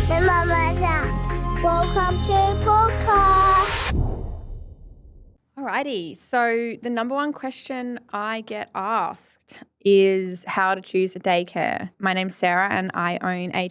My mama's house. Welcome to podcast. Alrighty, so the number one question I get asked is how to choose a daycare. My name's Sarah and I own I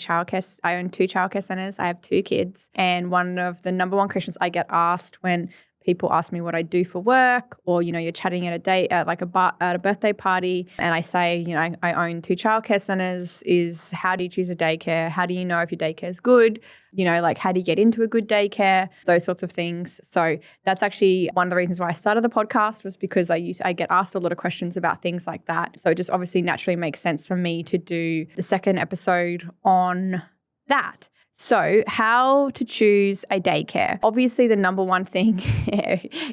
own 2 childcare centres. I have 2 kids, and one of the number one questions I get asked when people ask me what I do for work, or you're chatting at a date at at a birthday party, and I say I own 2 childcare centres, is how do you choose a daycare? How do you know if your daycare is good? How do you get into a good daycare? Those sorts of things. So that's actually one of the reasons why I started the podcast, was because I get asked a lot of questions about things like that. So it just obviously naturally makes sense for me to do the second episode on that. So how to choose a daycare. Obviously, the number one thing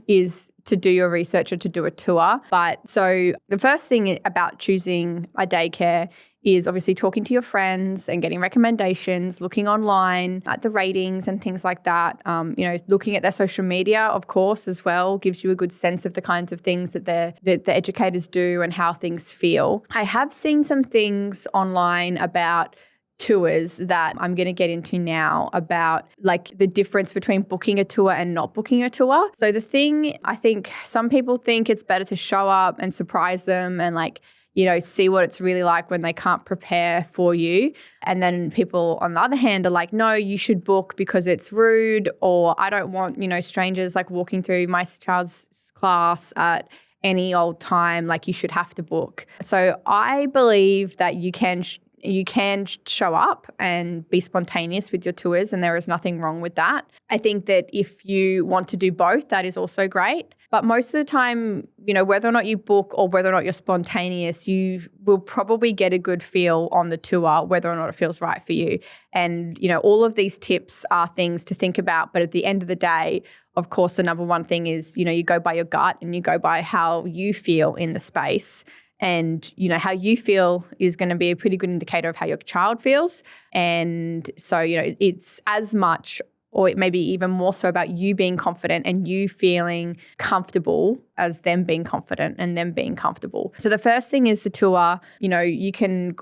is to do your research or to do a tour. But so the first thing about choosing a daycare is obviously talking to your friends and getting recommendations, looking online at the ratings and things like that. Looking at their social media, of course, as well, gives you a good sense of the kinds of things that the educators do and how things feel. I have seen some things online about tours that I'm going to get into now, about the difference between booking a tour and not booking a tour. So the thing, I think some people think it's better to show up and surprise them and see what it's really like when they can't prepare for you. And then people on the other hand are like, no, you should book because it's rude, or I don't want, strangers walking through my child's class at any old time. You should have to book. So I believe that you can show up and be spontaneous with your tours, and there is nothing wrong with that. I think that if you want to do both, that is also great. But most of the time, whether or not you book or whether or not you're spontaneous, you will probably get a good feel on the tour, whether or not it feels right for you. And, all of these tips are things to think about. But at the end of the day, of course, the number one thing is, you go by your gut and you go by how you feel in the space. And, how you feel is going to be a pretty good indicator of how your child feels. And so, it's as much, or it may be even more so, about you being confident and you feeling comfortable as them being confident and them being comfortable. So the first thing is the tour. You can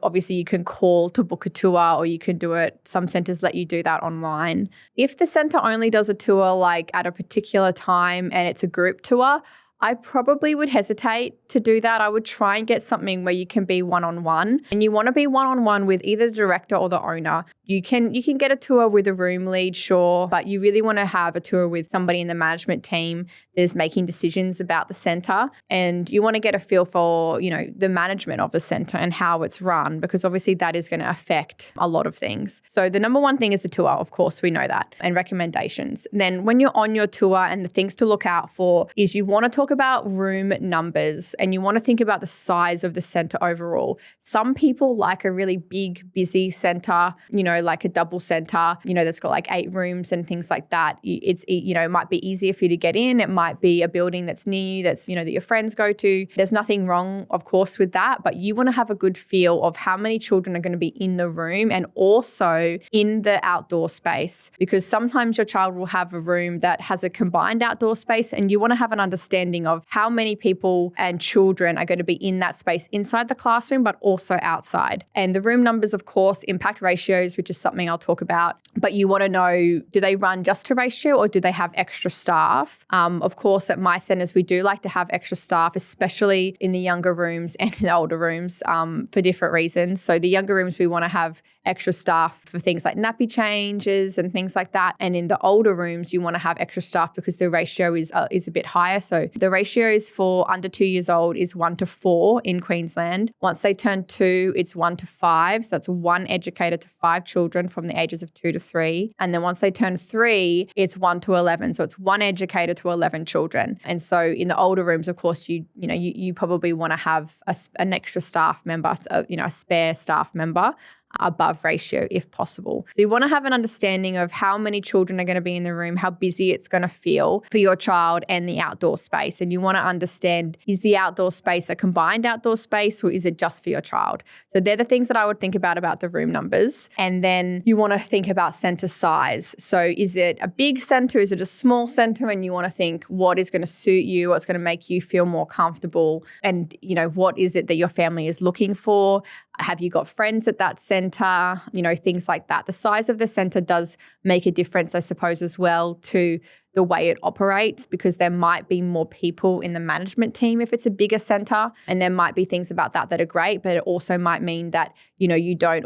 call to book a tour, or you can do it. Some centres let you do that online. If the centre only does a tour at a particular time and it's a group tour, I probably would hesitate to do that. I would try and get something where you can be one-on-one, and you want to be one-on-one with either the director or the owner. You can get a tour with a room lead, sure, but you really want to have a tour with somebody in the management team that is making decisions about the centre, and you want to get a feel for, the management of the centre and how it's run, because obviously that is going to affect a lot of things. So the number one thing is the tour, of course, we know that, and recommendations. Then when you're on your tour, and the things to look out for is you want to talk about room numbers, and you want to think about the size of the centre overall. Some people like a really big, busy centre, like a double centre, that's got 8 rooms and things like that. It might be easier for you to get in. It might be a building that's near you, that's, that your friends go to. There's nothing wrong, of course, with that, but you want to have a good feel of how many children are going to be in the room and also in the outdoor space, because sometimes your child will have a room that has a combined outdoor space, and you want to have an understanding of how many people and children are going to be in that space inside the classroom, but also outside. And the room numbers, of course, impact ratios, which is something I'll talk about. But you want to know, do they run just to ratio, or do they have extra staff? Of course, at my centres, we do like to have extra staff, especially in the younger rooms and in the older rooms, for different reasons. So the younger rooms, we want to have extra staff for things like nappy changes and things like that. And in the older rooms, you want to have extra staff because the ratio is a bit higher. So the ratios for under 2 years old is 1-4 in Queensland. Once they turn 2, it's 1-5. So that's 1 educator to 5 children from the ages of 2 to 3. And then once they turn 3, it's 1-11. So it's 1 educator to 11 children. And so in the older rooms, of course, you probably want to have an extra staff member, a spare staff member above ratio if possible. So you want to have an understanding of how many children are going to be in the room, how busy it's going to feel for your child, and the outdoor space. And you want to understand, is the outdoor space a combined outdoor space or is it just for your child? So they're the things that I would think about the room numbers. And then you want to think about centre size. So is it a big centre? Is it a small centre? And you want to think what is going to suit you, what's going to make you feel more comfortable, and what is it that your family is looking for? Have you got friends at that centre? Things like that. The size of the centre does make a difference, I suppose, as well to the way it operates, because there might be more people in the management team if it's a bigger centre, and there might be things about that are great, but it also might mean that, you can't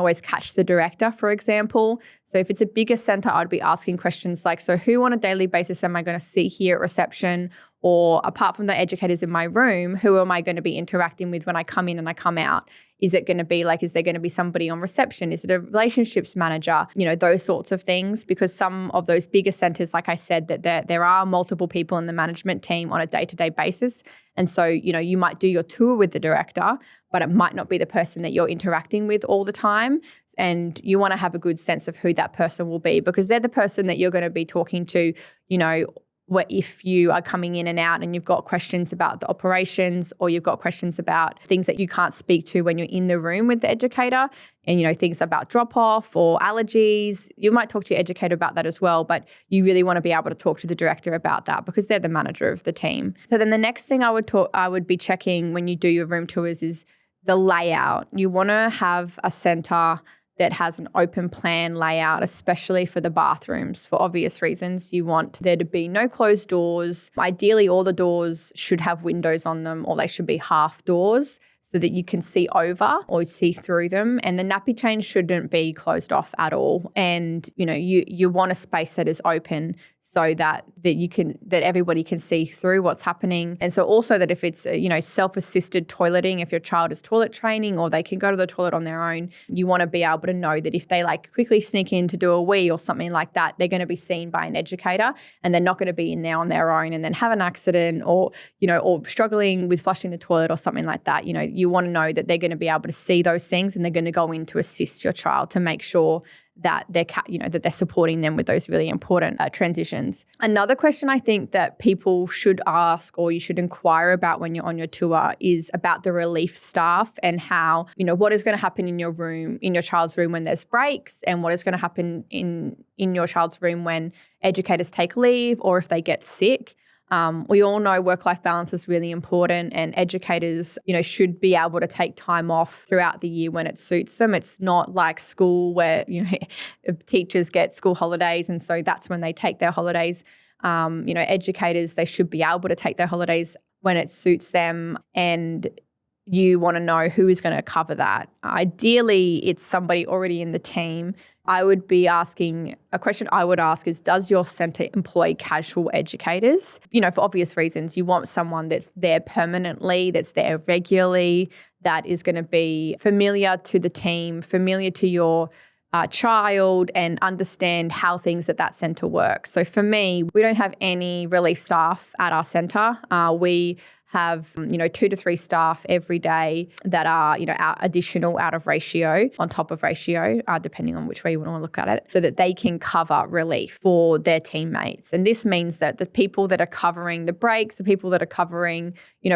always catch the director, for example. So if it's a bigger centre, I'd be asking questions like, so who on a daily basis am I going to see here at reception? Or apart from the educators in my room, who am I going to be interacting with when I come in and I come out? Is it going to be is there going to be somebody on reception? Is it a relationships manager? Those sorts of things, because some of those bigger centres, like I said, that there are multiple people in the management team on a day-to-day basis. And so, you might do your tour with the director, but it might not be the person that you're interacting with all the time. And you want to have a good sense of who that person will be, because they're the person that you're going to be talking to, if you are coming in and out and you've got questions about the operations, or you've got questions about things that you can't speak to when you're in the room with the educator, and, things about drop-off or allergies. You might talk to your educator about that as well, but you really want to be able to talk to the director about that, because they're the manager of the team. So then the next thing I would be checking when you do your room tours is the layout. You want to have a centre that has an open plan layout, especially for the bathrooms. For obvious reasons, you want there to be no closed doors. Ideally, all the doors should have windows on them, or they should be half doors so that you can see over or see through them. And the nappy change shouldn't be closed off at all. And, you want a space that is open so that everybody can see through what's happening. And so also that if it's, self-assisted toileting, if your child is toilet training or they can go to the toilet on their own, you want to be able to know that if they quickly sneak in to do a wee or something like that, they're going to be seen by an educator, and they're not going to be in there on their own and then have an accident or struggling with flushing the toilet or something like that. You want to know that they're going to be able to see those things, and they're going to go in to assist your child to make sure that they're supporting them with those really important transitions. Another question I think that people should ask, or you should inquire about when you're on your tour, is about the relief staff and how, what is going to happen in your child's room when there's breaks, and what is going to happen in your child's room when educators take leave or if they get sick. We all know work-life balance is really important, and educators, should be able to take time off throughout the year when it suits them. It's not like school where, teachers get school holidays, and so that's when they take their holidays. Educators, they should be able to take their holidays when it suits them, and you want to know who is going to cover that. Ideally, it's somebody already in the team. A question I would ask is, does your centre employ casual educators? For obvious reasons, you want someone that's there permanently, that's there regularly, that is going to be familiar to the team, familiar to your child, and understand how things at that centre work. So for me, we don't have any relief staff at our centre. We have, 2 to 3 staff every day that are, additional out of ratio, on top of ratio, depending on which way you want to look at it, so that they can cover relief for their teammates. And this means that the people that are covering the breaks, the people that are covering,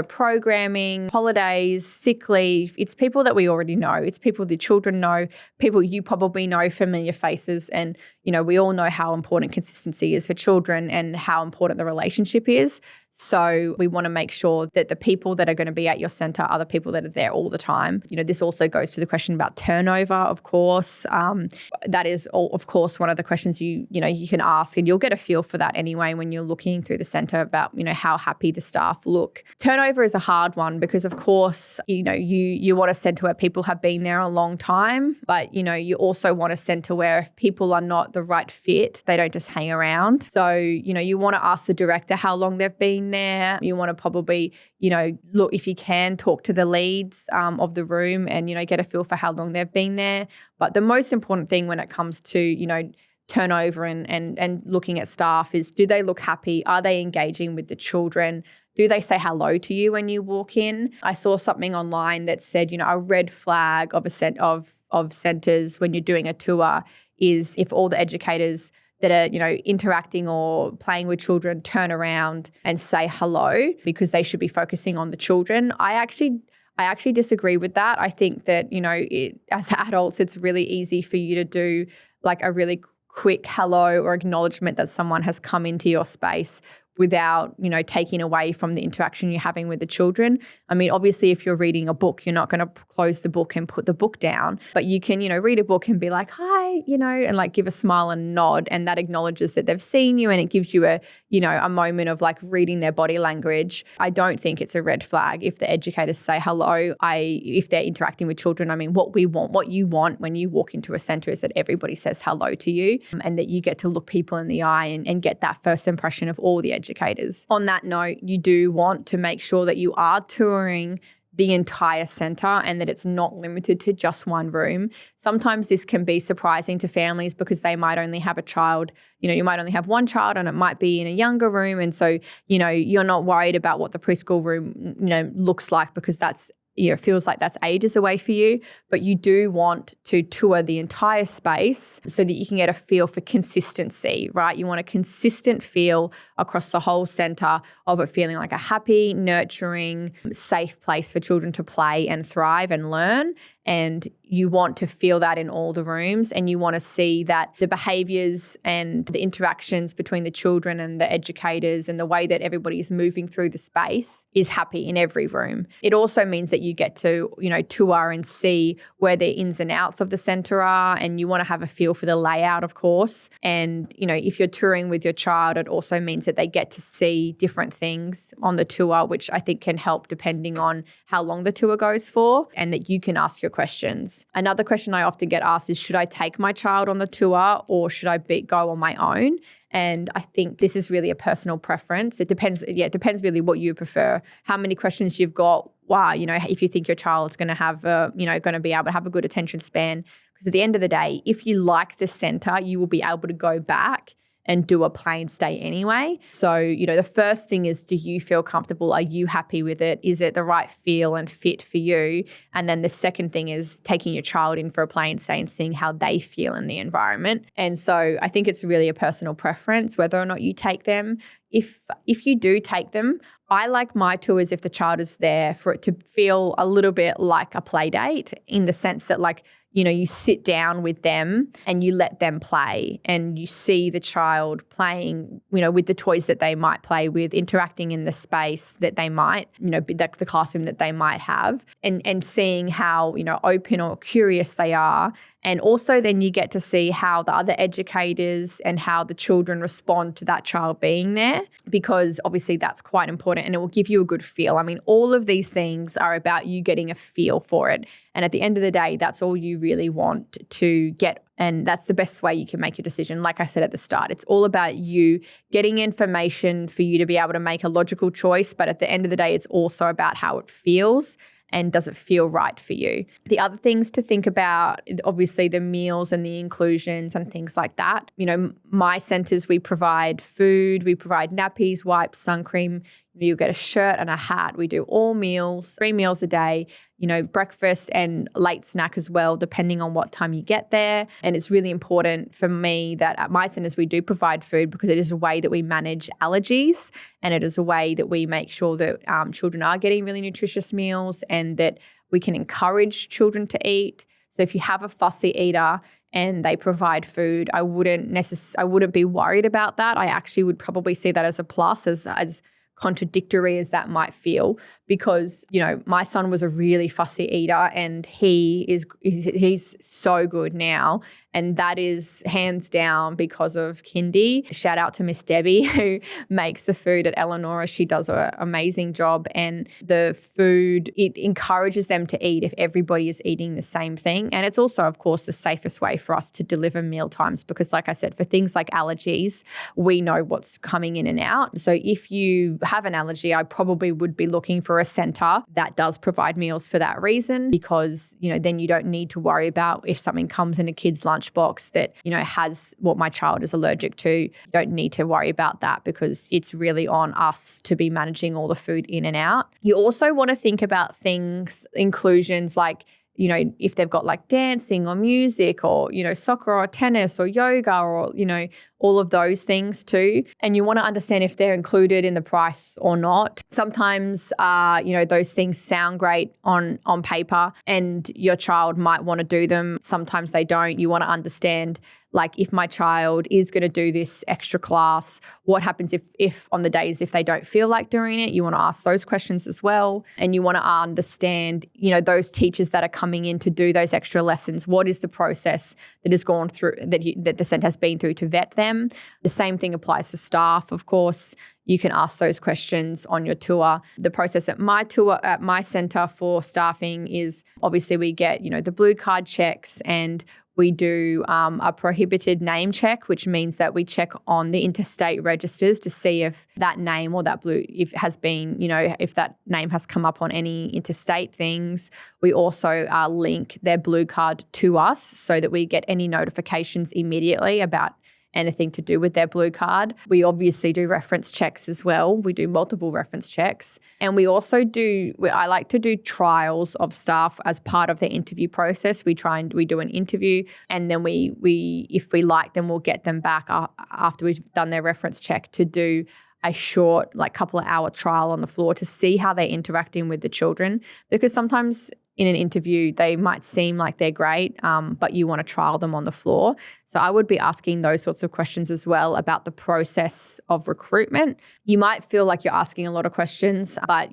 programming, holidays, sick leave, it's people that we already know. It's people the children know, people you probably know, familiar faces. And, we all know how important consistency is for children and how important the relationship is. So we want to make sure that the people that are going to be at your centre are the people that are there all the time. This also goes to the question about turnover, of course. That is, of course, one of the questions you can ask, and you'll get a feel for that anyway when you're looking through the centre about, how happy the staff look. Turnover is a hard one because, of course, you want a centre where people have been there a long time, but, you also want a centre where if people are not the right fit, they don't just hang around. So, you want to ask the director how long they've been there. You want to probably, look, if you can, talk to the leads of the room and, get a feel for how long they've been there. But the most important thing when it comes to, turnover and looking at staff is, do they look happy? Are they engaging with the children? Do they say hello to you when you walk in? I saw something online that said, a red flag of centres when you're doing a tour is if all the educators that are, interacting or playing with children turn around and say hello, because they should be focusing on the children. I actually disagree with that. I think that, as adults, it's really easy for you to do like a really quick hello or acknowledgement that someone has come into your space without, taking away from the interaction you're having with the children. I mean, obviously, if you're reading a book, you're not going to close the book and put the book down, but you can, read a book and be like, hi, and like give a smile and nod, and that acknowledges that they've seen you, and it gives you a moment of like reading their body language. I don't think it's a red flag if the educators say hello. If they're interacting with children, I mean, what you want when you walk into a centre is that everybody says hello to you, and that you get to look people in the eye and get that first impression of all the educators. On that note, you do want to make sure that you are touring the entire centre and that it's not limited to just one room. Sometimes this can be surprising to families because they might only have a child, you might only have one child and it might be in a younger room. And so, you're not worried about what the preschool room, looks like because that's, feels like that's ages away for you, but you do want to tour the entire space so that you can get a feel for consistency, right? You want a consistent feel across the whole centre of it feeling like a happy, nurturing, safe place for children to play and thrive and learn. And you want to feel that in all the rooms, and you want to see that the behaviours and the interactions between the children and the educators and the way that everybody is moving through the space is happy in every room. It also means that you get to, tour and see where the ins and outs of the centre are, and you want to have a feel for the layout, of course. And, if you're touring with your child, it also means that they get to see different things on the tour, which I think can help depending on how long the tour goes for, and that you can ask your questions. Another question I often get asked is, should I take my child on the tour or should I go on my own? And I think this is really a personal preference. It depends. Yeah, it depends really what you prefer, how many questions you've got. Wow, if you think your child's going to have going to be able to have a good attention span. Because at the end of the day, if you like the centre, you will be able to go back and do a plain stay anyway. So, the first thing is, do you feel comfortable? Are you happy with it? Is it the right feel and fit for you? And then the second thing is taking your child in for a plain stay and seeing how they feel in the environment. And so I think it's really a personal preference whether or not you take them. If you do take them, I like my tours if the child is there for it to feel a little bit like a play date, in the sense that you sit down with them and you let them play and you see the child playing, with the toys that they might play with, interacting in the space that they might, the classroom that they might have, and seeing how, open or curious they are. And also then you get to see how the other educators and how the children respond to that child being there, because obviously that's quite important and it will give you a good feel. I mean, all of these things are about you getting a feel for it. And at the end of the day, that's all you really want to get. And that's the best way you can make your decision. Like I said at the start, it's all about you getting information for you to be able to make a logical choice. But at the end of the day, it's also about how it feels. And does it feel right for you? The other things to think about, obviously the meals and the inclusions and things like that. My centres, we provide food, we provide nappies, wipes, sun cream. You get a shirt and a hat. We do all meals, 3 meals a day, breakfast and late snack as well, depending on what time you get there. And it's really important for me that at my centres we do provide food, because it is a way that we manage allergies, and it is a way that we make sure that children are getting really nutritious meals, and that we can encourage children to eat. So if you have a fussy eater and they provide food, I wouldn't be worried about that. I actually would probably see that as a plus, as contradictory as that might feel, because my son was a really fussy eater and he's so good now, and that is hands down because of Kindy. Shout out to Miss Debbie who makes the food at Eleanor. She does an amazing job, and the food, it encourages them to eat if everybody is eating the same thing. And it's also, of course, the safest way for us to deliver meal times, because like I said, for things like allergies, we know what's coming in and out. So if you have an allergy, I probably would be looking for a centre that does provide meals for that reason, because then you don't need to worry about if something comes in a kid's lunchbox that has what my child is allergic to. You don't need to worry about that, because it's really on us to be managing all the food in and out. You also want to think about things, inclusions like if they've got like dancing or music or, soccer or tennis or yoga or, all of those things too. And you want to understand if they're included in the price or not. Sometimes, those things sound great on paper and your child might want to do them. Sometimes they don't. You want to understand, like, if my child is going to do this extra class, what happens if on the days if they don't feel like doing it? You want to ask those questions as well. And you want to understand, those teachers that are coming in to do those extra lessons, what is the process that has gone through, that the centre has been through to vet them? The same thing applies to staff, of course. You can ask those questions on your tour. The process at my centre for staffing is obviously we get, the blue card checks, and we do a prohibited name check, which means that we check on the interstate registers to see if that name or that if that name has come up on any interstate things. We also link their blue card to us so that we get any notifications immediately about anything to do with their blue card. We obviously do reference checks as well. We do multiple reference checks. And we also I like to do trials of staff as part of the interview process. We do an interview, and then if we like them, we'll get them back after we've done their reference check to do a short, couple of hour trial on the floor to see how they're interacting with the children. Because sometimes in an interview, they might seem like they're great, but you want to trial them on the floor. So I would be asking those sorts of questions as well about the process of recruitment. You might feel like you're asking a lot of questions, but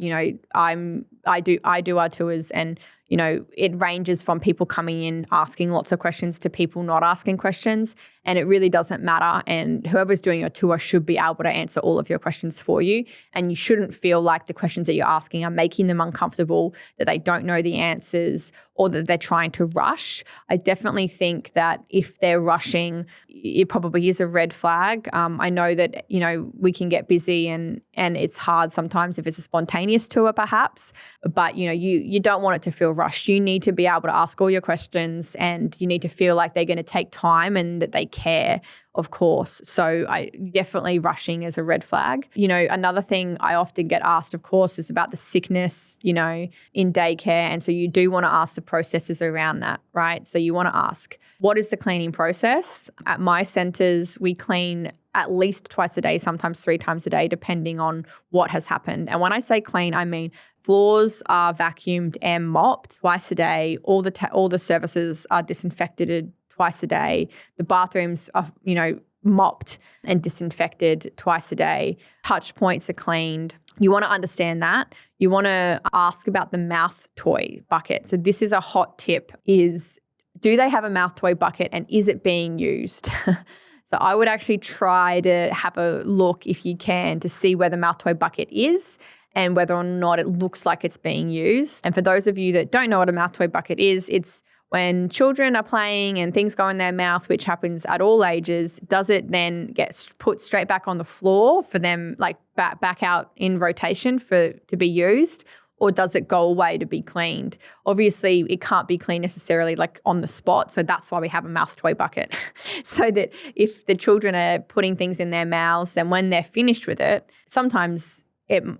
I do our tours, and it ranges from people coming in asking lots of questions to people not asking questions, and it really doesn't matter. And whoever's doing your tour should be able to answer all of your questions for you, and you shouldn't feel like the questions that you're asking are making them uncomfortable, that they don't know the answers, or that they're trying to rush. I definitely think that if they're rushing, it probably is a red flag. I know that, we can get busy and it's hard sometimes if it's a spontaneous tour perhaps, but, you don't want it to feel rushed. You need to be able to ask all your questions, and you need to feel like they're going to take time and that they care, of course. So definitely rushing is a red flag. Another thing I often get asked, of course, is about the sickness, in daycare. And so you do want to ask the processes around that, right? So you want to ask, what is the cleaning process? At my centres, we clean at least twice a day, sometimes 3 times a day, depending on what has happened. And when I say clean, I mean floors are vacuumed and mopped twice a day. All the surfaces are disinfected twice a day. The bathrooms are, mopped and disinfected twice a day. Touch points are cleaned. You want to understand that. You want to ask about the mouth toy bucket. So this is a hot tip, do they have a mouth toy bucket, and is it being used? So I would actually try to have a look, if you can, to see where the mouth toy bucket is and whether or not it looks like it's being used. And for those of you that don't know what a mouth toy bucket is, it's when children are playing and things go in their mouth, which happens at all ages. Does it then get put straight back on the floor for them, back out in rotation to be used? Or does it go away to be cleaned? Obviously, it can't be cleaned necessarily on the spot. So that's why we have a mouth toy bucket. So that if the children are putting things in their mouths, then when they're finished with it, sometimes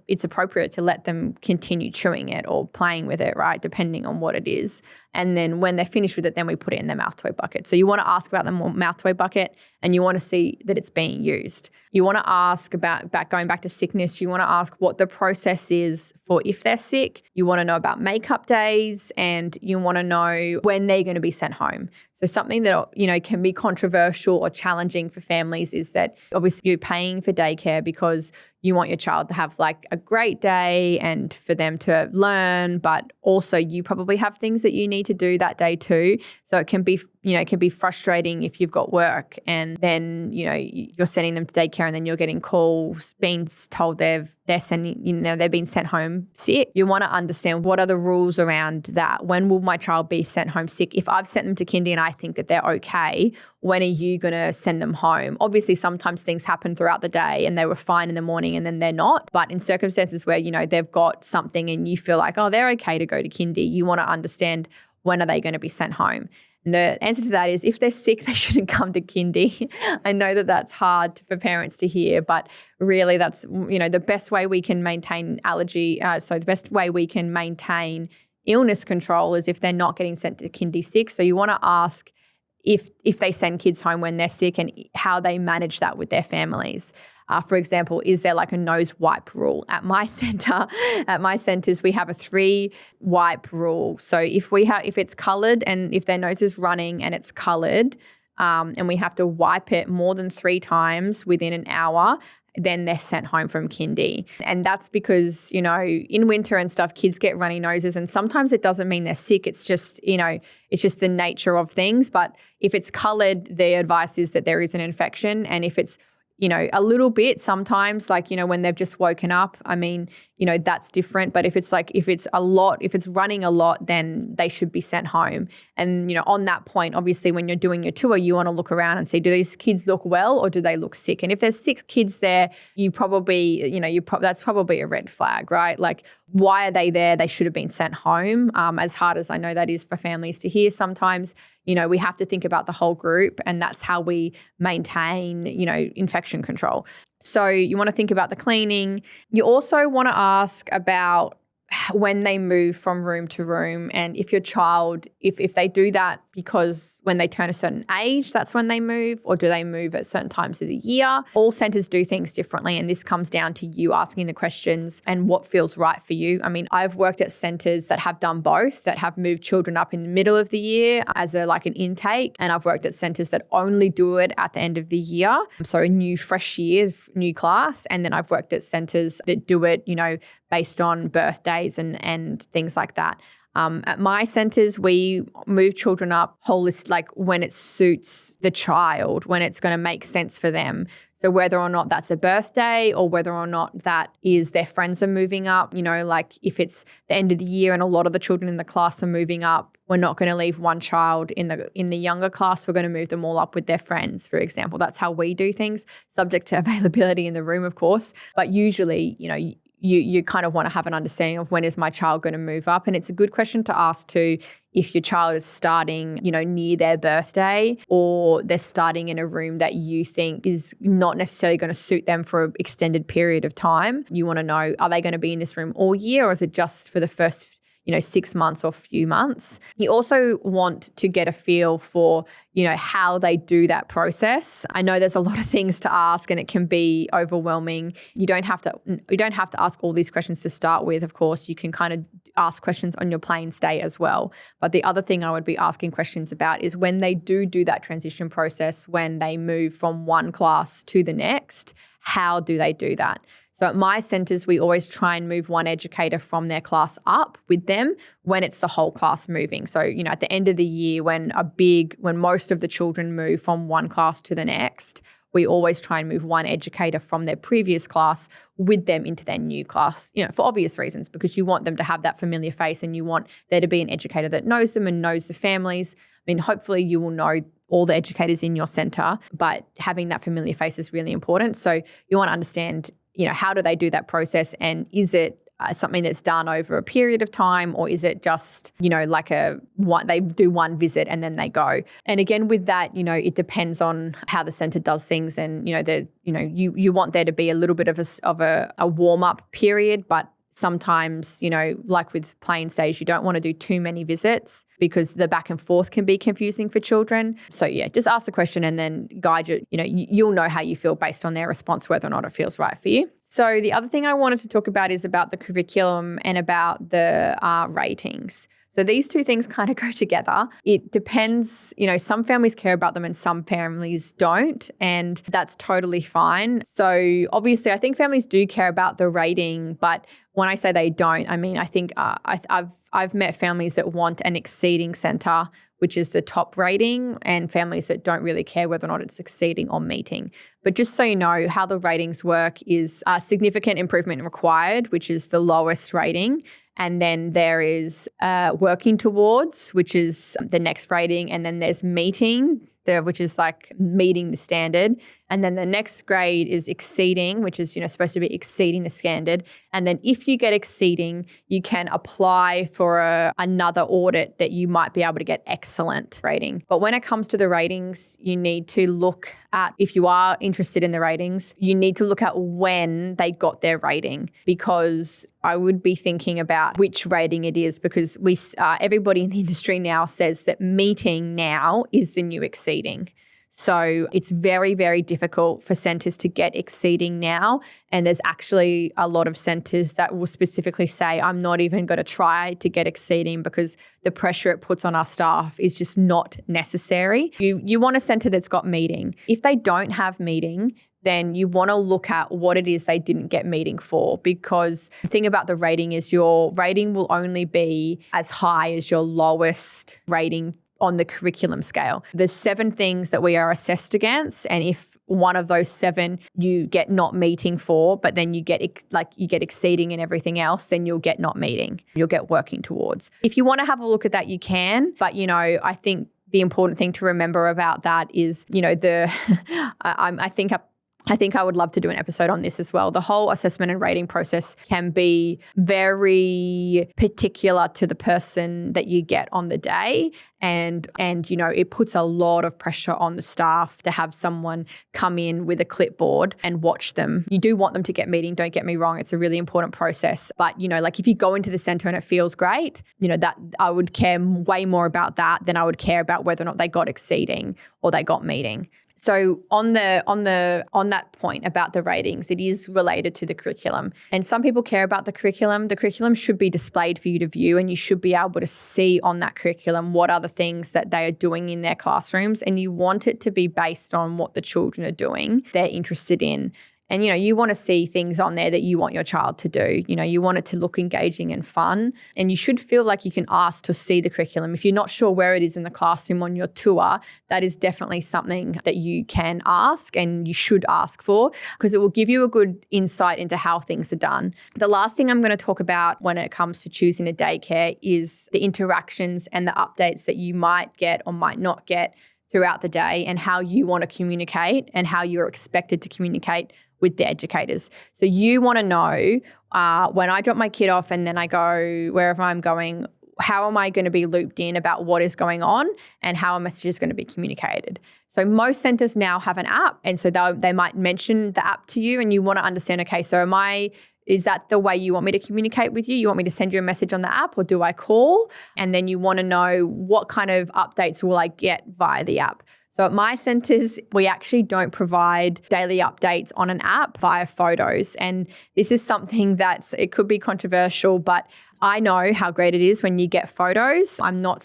it's appropriate to let them continue chewing it or playing with it, right, depending on what it is. And then when they're finished with it, then we put it in the mouth toy bucket. So you want to ask about the mouth toy bucket, and you want to see that it's being used. You want to ask about going back to sickness. You want to ask what the process is for if they're sick. You want to know about makeup days, and you want to know when they're going to be sent home. So something that, can be controversial or challenging for families is that obviously you're paying for daycare because you want your child to have a great day and for them to learn, but also you probably have things that you need to do that day too. So it can be frustrating if you've got work and then, you're sending them to daycare and then you're getting calls being told they're being sent home sick. You want to understand what are the rules around that. When will my child be sent home sick? If I've sent them to kindy and I think that they're okay, when are you going to send them home? Obviously, sometimes things happen throughout the day and they were fine in the morning and then they're not. But in circumstances where, they've got something and you feel like, oh, they're okay to go to kindy, you want to understand when are they going to be sent home. And the answer to that is if they're sick, they shouldn't come to kindy. I know that that's hard for parents to hear, but really that's, the best way we can maintain the best way we can maintain illness control is if they're not getting sent to kindy sick. So you want to ask if they send kids home when they're sick and how they manage that with their families. For example, is there like a nose wipe rule? At my centers, we have a 3 wipe rule. So if it's coloured and if their nose is running and it's coloured, and we have to wipe it more than 3 times within an hour, then they're sent home from kindy. And that's because, in winter and stuff, kids get runny noses, and sometimes it doesn't mean they're sick. It's just, it's just the nature of things. But if it's coloured, the advice is that there is an infection. And if it's, a little bit sometimes, like, when they've just woken up, I mean, that's different. But if it's running a lot, then they should be sent home. And, on that point, obviously, when you're doing your tour, you want to look around and see, do these kids look well or do they look sick? And if there's 6 kids there, you probably, that's probably a red flag, right? Like, why are they there? They should have been sent home. As hard as I know that is for families to hear sometimes, we have to think about the whole group, and that's how we maintain, infection control. So you want to think about the cleaning. You also want to ask about when they move from room to room, and if your child, if they do that because when they turn a certain age, that's when they move, or do they move at certain times of the year? All centers do things differently, and this comes down to you asking the questions and what feels right for you. I mean, I've worked at centers that have done both, that have moved children up in the middle of the year as an intake, and I've worked at centers that only do it at the end of the year, so a new fresh year, new class, and then I've worked at centers that do it, based on birthdays and things like that. At my centers, we move children up holistic, like when it suits the child, when it's going to make sense for them. So whether or not that's a birthday or whether or not that is their friends are moving up, like if it's the end of the year and a lot of the children in the class are moving up, we're not going to leave one child in the younger class. We're going to move them all up with their friends, for example. That's how we do things, subject to availability in the room, of course. But usually, you kind of want to have an understanding of when is my child going to move up. And it's a good question to ask too if your child is starting, near their birthday, or they're starting in a room that you think is not necessarily going to suit them for an extended period of time. You want to know, are they going to be in this room all year, or is it just for the first 6 months or few months? You also want to get a feel for, how they do that process. I know there's a lot of things to ask and it can be overwhelming. You don't have to ask all these questions to start with. Of course, you can kind of ask questions on your plane stay as well. But the other thing I would be asking questions about is when they do that transition process, when they move from one class to the next, how do they do that? So at my centers, we always try and move one educator from their class up with them when it's the whole class moving. So, at the end of the year, when most of the children move from one class to the next, we always try and move one educator from their previous class with them into their new class, for obvious reasons, because you want them to have that familiar face and you want there to be an educator that knows them and knows the families. I mean, hopefully you will know all the educators in your center, but having that familiar face is really important. So you want to understand, how do they do that process, and is it something that's done over a period of time, or is it just, they do one visit and then they go? And again, with that, it depends on how the center does things, and, you want there to be a little bit of a warm-up period, but sometimes, like with plane stays, you don't want to do too many visits because the back and forth can be confusing for children. So yeah, just ask the question and then guide you. You'll know how you feel based on their response, whether or not it feels right for you. So the other thing I wanted to talk about is about the curriculum and about the ratings. So these two things kind of go together. It depends, some families care about them and some families don't, and that's totally fine. So obviously I think families do care about the rating, but when I say they don't, I mean, I think I've met families that want an exceeding center, which is the top rating, and families that don't really care whether or not it's exceeding or meeting. But just so you know, how the ratings work is significant improvement required, which is the lowest rating. And then there is working towards, which is the next rating. And then there's meeting, which is like meeting the standard. And then the next grade is exceeding, which is, supposed to be exceeding the standard. And then if you get exceeding, you can apply for another audit that you might be able to get excellent rating. But when it comes to the ratings, you need to look at, if you are interested in the ratings, you need to look at when they got their rating, because I would be thinking about which rating it is, because everybody in the industry now says that meeting now is the new exceeding. So it's very, very difficult for centres to get exceeding now. And there's actually a lot of centres that will specifically say, I'm not even going to try to get exceeding because the pressure it puts on our staff is just not necessary. You want a centre that's got meeting. If they don't have meeting, then you want to look at what it is they didn't get meeting for, because the thing about the rating is your rating will only be as high as your lowest rating on the curriculum scale. There's 7 things that we are assessed against, and if one of those 7 you get not meeting for, but then you get exceeding in everything else, then you'll get not meeting. You'll get working towards. If you want to have a look at that, you can, but I think the important thing to remember about that is, I think I would love to do an episode on this as well. The whole assessment and rating process can be very particular to the person that you get on the day. And it puts a lot of pressure on the staff to have someone come in with a clipboard and watch them. You do want them to get meeting, don't get me wrong. It's a really important process. But, if you go into the centre and it feels great, that I would care way more about that than I would care about whether or not they got exceeding or they got meeting. So on that point about the ratings, it is related to the curriculum. And some people care about the curriculum. The curriculum should be displayed for you to view, and you should be able to see on that curriculum what are the things that they are doing in their classrooms, and you want it to be based on what the children are doing, they're interested in. And, you want to see things on there that you want your child to do. You want it to look engaging and fun. And you should feel like you can ask to see the curriculum. If you're not sure where it is in the classroom on your tour, that is definitely something that you can ask and you should ask for, because it will give you a good insight into how things are done. The last thing I'm going to talk about when it comes to choosing a daycare is the interactions and the updates that you might get or might not get throughout the day, and how you want to communicate and how you're expected to communicate with the educators. So you want to know when I drop my kid off and then I go wherever I'm going, how am I going to be looped in about what is going on and how a message is going to be communicated? So most centres now have an app, and so they might mention the app to you, and you want to understand, okay, so is that the way you want me to communicate with you? You want me to send you a message on the app, or do I call? And then you want to know what kind of updates will I get via the app. So at my centres, we actually don't provide daily updates on an app via photos. And this is something it could be controversial, but I know how great it is when you get photos. I'm not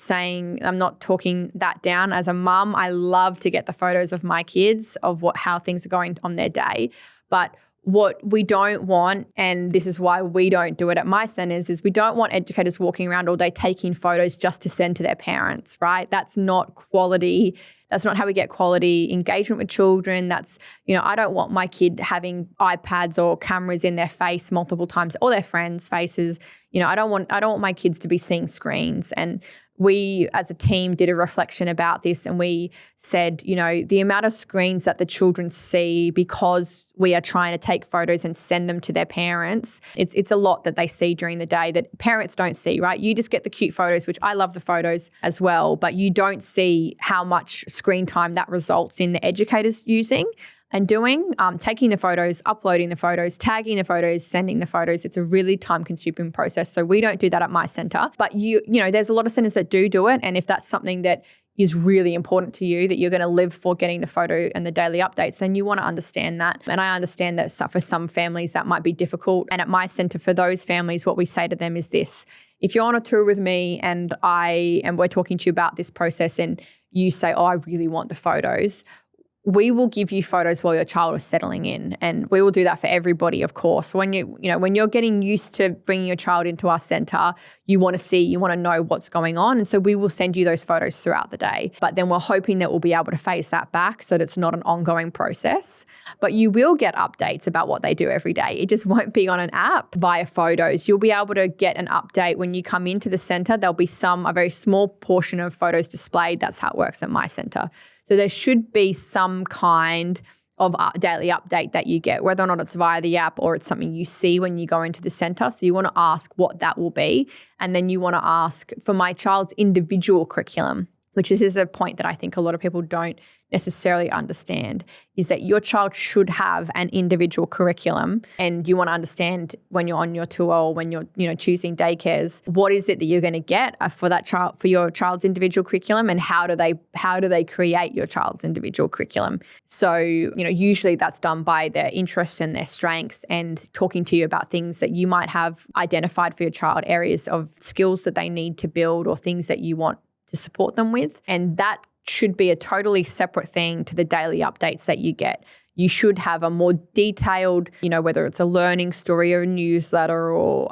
talking that down. As a mum, I love to get the photos of my kids, of how things are going on their day. But what we don't want, and this is why we don't do it at my centres, is we don't want educators walking around all day taking photos just to send to their parents, right? That's not quality. That's not how we get quality engagement with children. I don't want my kid having iPads or cameras in their face multiple times, or their friends' faces. I don't want my kids to be seeing screens. And we as a team did a reflection about this, and we said, the amount of screens that the children see because we are trying to take photos and send them to their parents, it's a lot that they see during the day that parents don't see, right? You just get the cute photos, which I love the photos as well, but you don't see how much screen time that results in the educators using and doing, taking the photos, uploading the photos, tagging the photos, sending the photos. It's a really time-consuming process. So we don't do that at my centre. But there's a lot of centres that do it. And if that's something that is really important to you, that you're going to live for getting the photo and the daily updates, then you want to understand that. And I understand that for some families that might be difficult. And at my centre, for those families, what we say to them is this: if you're on a tour with me and we're talking to you about this process and you say, oh, I really want the photos, we will give you photos while your child is settling in, and we will do that for everybody, of course. When you're getting used to bringing your child into our centre, you want to know what's going on, and so we will send you those photos throughout the day. But then we're hoping that we'll be able to phase that back so that it's not an ongoing process. But you will get updates about what they do every day. It just won't be on an app via photos. You'll be able to get an update when you come into the centre. There'll be a very small portion of photos displayed. That's how it works at my centre. So there should be some kind of daily update that you get, whether or not it's via the app or it's something you see when you go into the centre. So you want to ask what that will be. And then you want to ask for my child's individual curriculum, which is a point that I think a lot of people don't necessarily understand, is that your child should have an individual curriculum, and you want to understand when you're on your tour or when you're choosing daycares, what is it that you're going to get for that child, for your child's individual curriculum, and how do they create your child's individual curriculum. So usually that's done by their interests and their strengths, and talking to you about things that you might have identified for your child, areas of skills that they need to build or things that you want to support them with. And that should be a totally separate thing to the daily updates that you get. You should have a more detailed, whether it's a learning story or a newsletter or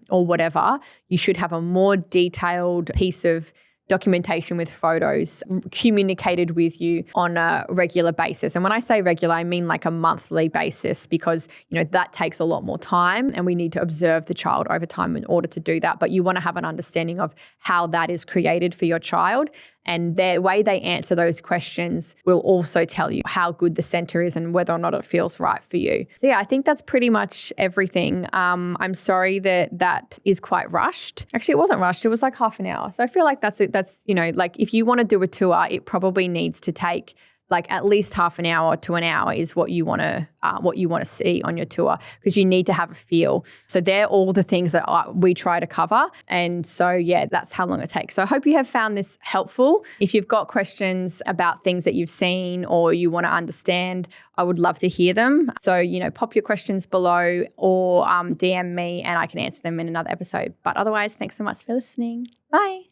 whatever, you should have a more detailed piece of documentation with photos communicated with you on a regular basis. And when I say regular, I mean like a monthly basis, because, that takes a lot more time and we need to observe the child over time in order to do that. But you want to have an understanding of how that is created for your child. And the way they answer those questions will also tell you how good the centre is and whether or not it feels right for you. So yeah, I think that's pretty much everything. I'm sorry that is quite rushed. Actually, it wasn't rushed. It was like half an hour. So I feel like that's like if you want to do a tour, it probably needs to take like at least half an hour to an hour is what you want to see on your tour, because you need to have a feel. So they're all the things that we try to cover. And so, yeah, that's how long it takes. So I hope you have found this helpful. If you've got questions about things that you've seen or you want to understand, I would love to hear them. So, pop your questions below or DM me and I can answer them in another episode. But otherwise, thanks so much for listening. Bye.